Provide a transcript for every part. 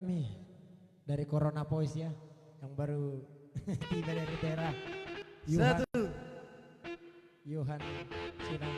Nih dari Corona Boys ya yang baru tiba dari daerah Yuhan. Satu. Yuhan Cina.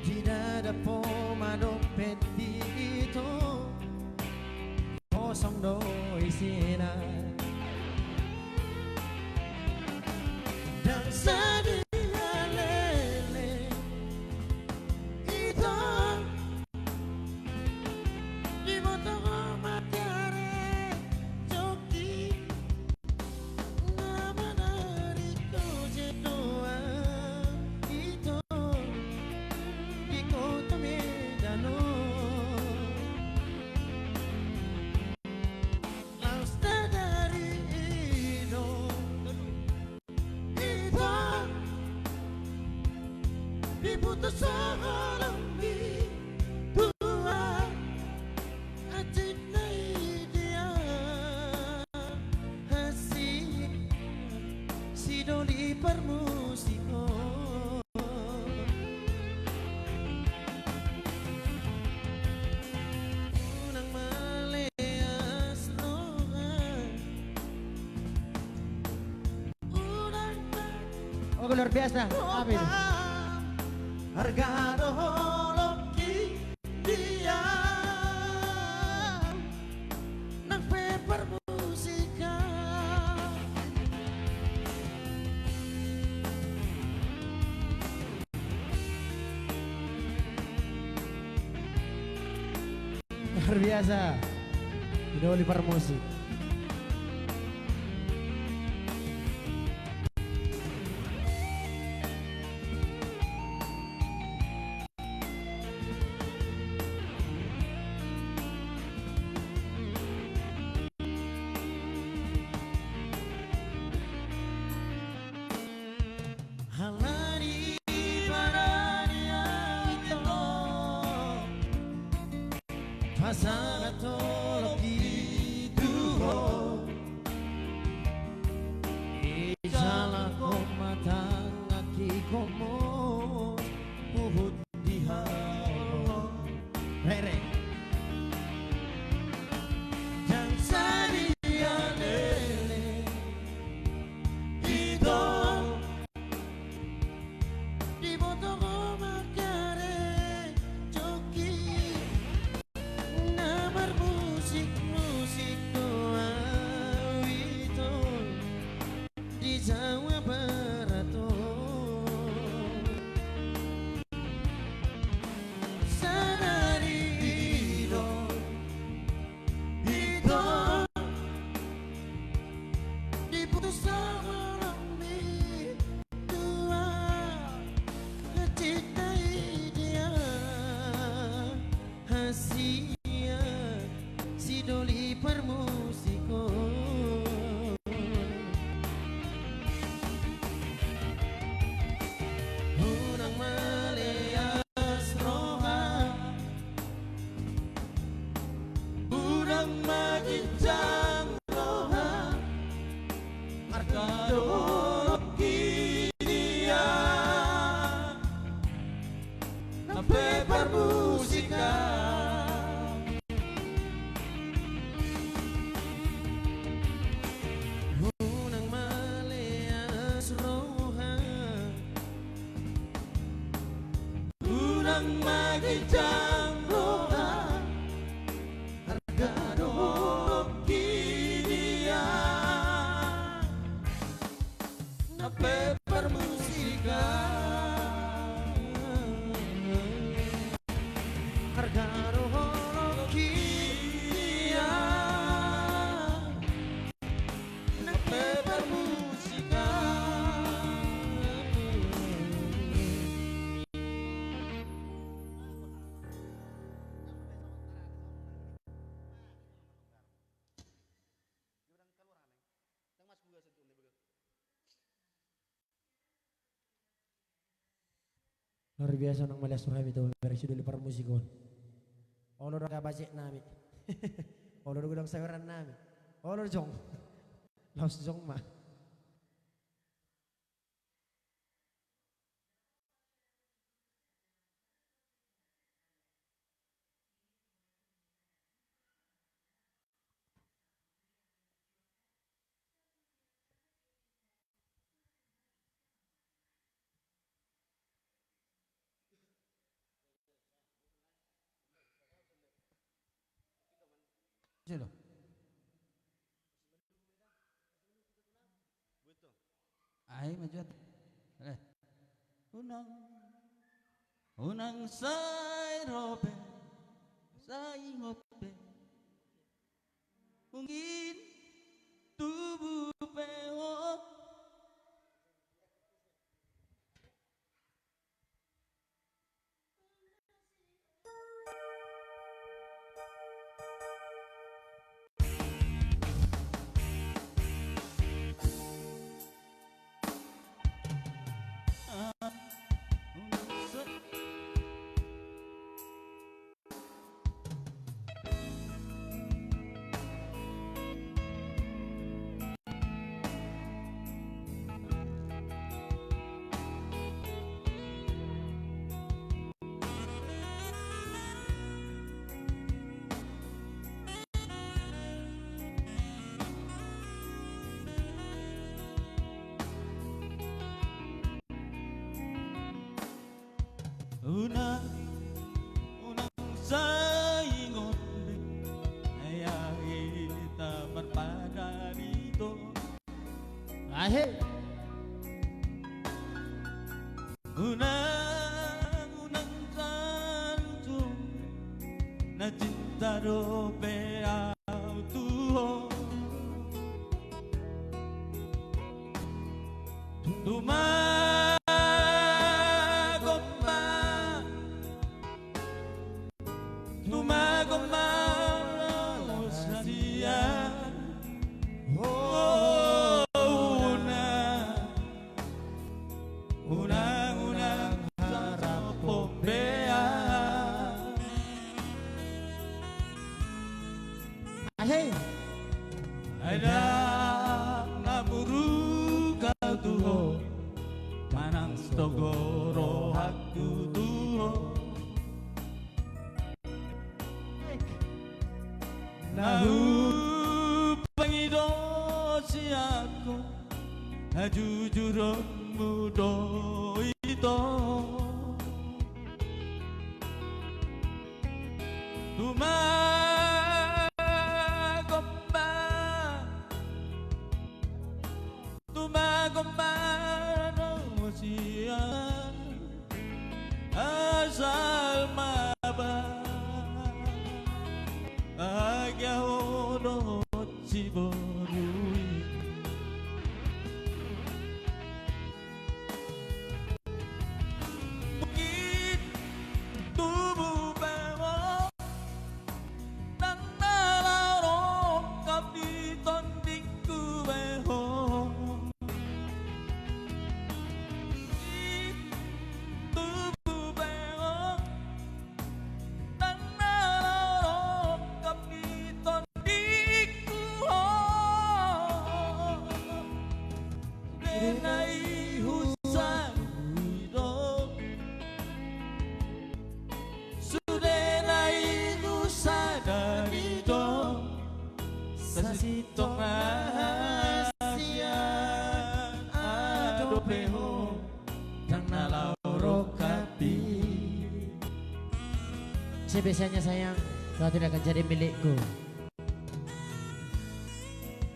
Tidak ada pomado petito kosong doi sina dan sedia lele itu di motor matare joki nama dari doa itu di kota Medano lausta dari Ido itu diputus alami dua atina dia asik si doli per musiko unang maleas lohan unang Oh luar biasa. Apa itu? harga doholoki dia nang paper musika Luar biasa. Idoli Musik. halani parania itu pasangan toloki duo ijala komatang aki komo uhud dihalo rere dan sadia lele itu di botol makare joki namar musik doa itu di Jawa Barat sadari itu diputus alami dua ngecintai dia hasia si doli per musiko unang maleas roha unang magincang roha harga doki dia sampai bermusika Luar biasa nang malas surami to versi dulu para musikon. Olor ka bajek nami. Olor gudang saweran nami. Olor jong. Laos jong ma. Sino? Ay, medyo. Unang, unang sayrope, sayingope, ungin tubuh pewo. Unang saingon ay kita berpada dito. Ahe. Unang sanjung na cinta do perau tuho. Ahe. Ada naburu kau tuho manang stogoro aku tuho nahu pengido si aku jujurun mudo itu Tumagombano siya asal maba bahagia hono si borui mungkin tubuh bawa dan malarong kapiton dingku beho Sasitong Asian ado peho yang nalauro kapi. Sebesarnya sayang, kau tidak akan jadi milikku.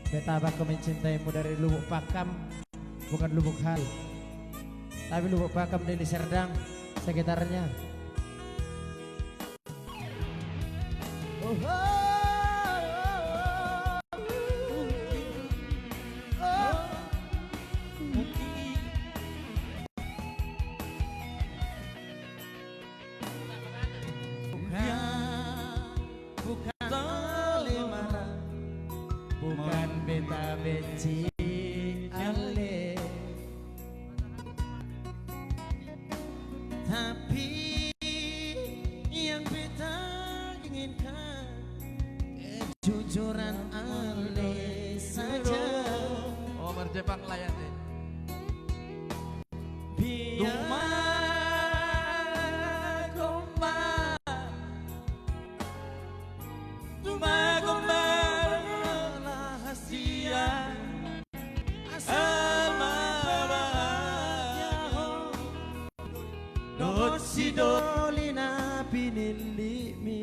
Betapa aku mencintaimu dari lubuk pakam, bukan lubuk hal, tapi lubuk pakam dari Serdang sekitarnya. Oh, oh. Bukan beta benci ale, tapi jujuran alih saja. Oh, berjepang layan deh. Si doli na pinili mi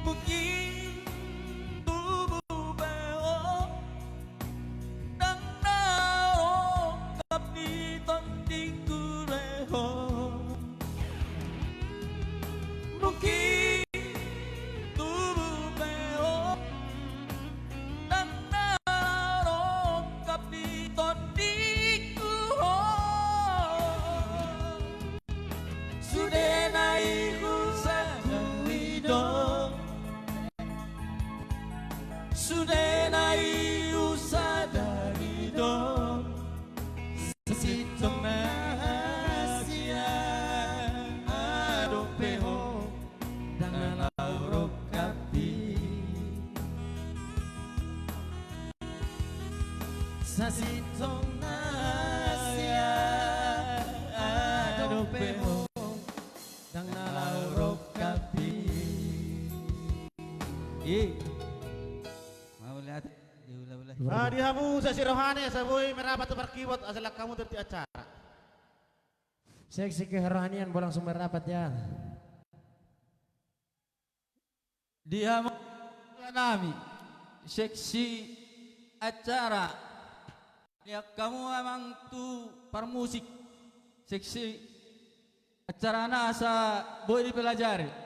Mungkin tubuh beo Nang naokap ni tonting kureho Mungkin tubuh beo Nang naokap ni tonting kuho Sudah naik sudah naik usah dari dong sesitong nasia aduh peho dan laurok kapi sesitong nasia aduh peho dan laurok kapi. Dihamu sa si Rohani sa buhay merapat sa parkiwat asal kamu terti acara. Seksi keheranian bolang sumber rapat ya. Dia nami seksi acara. Ya kamu emang tuh permusik seksi acara nasa boleh dipelajari.